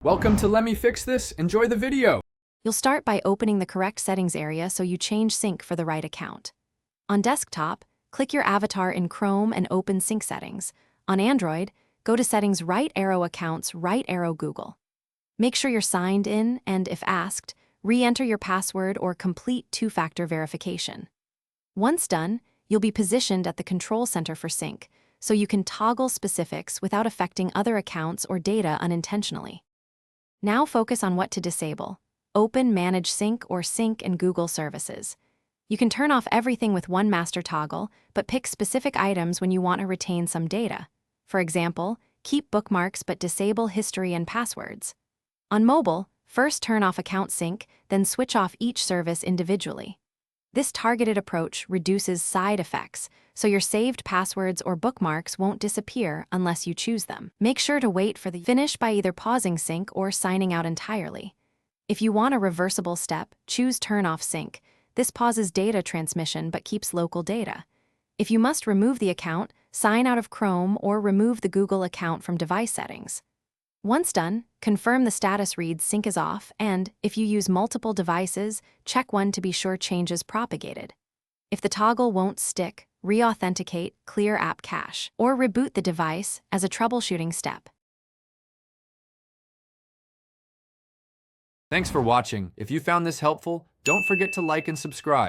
Welcome to Let Me Fix This. Enjoy the video. You'll start by opening the correct settings area so you change sync for the right account. On desktop, click your avatar in Chrome and open Sync Settings. On Android, go to Settings, right arrow Accounts, right arrow Google. Make sure you're signed in and, if asked, re-enter your password or complete two-factor verification. Once done, you'll be positioned at the control center for sync, so you can toggle specifics without affecting other accounts or data unintentionally. Now focus on what to disable. Open Manage Sync or Sync in Google Services. You can turn off everything with one master toggle, but pick specific items when you want to retain some data. For example, keep bookmarks but disable history and passwords. On mobile, first turn off account sync, then switch off each service individually. This targeted approach reduces side effects, so your saved passwords or bookmarks won't disappear unless you choose them. Make sure to wait for the finish by either pausing sync or signing out entirely. If you want a reversible step, choose Turn Off Sync. This pauses data transmission but keeps local data. If you must remove the account, sign out of Chrome or remove the Google account from device settings. Once done, confirm the status reads Sync is off, and, if you use multiple devices, check one to be sure changes propagated. If the toggle won't stick, re-authenticate, clear app cache, or reboot the device as a troubleshooting step. Thanks for watching. If you found this helpful, don't forget to like and subscribe.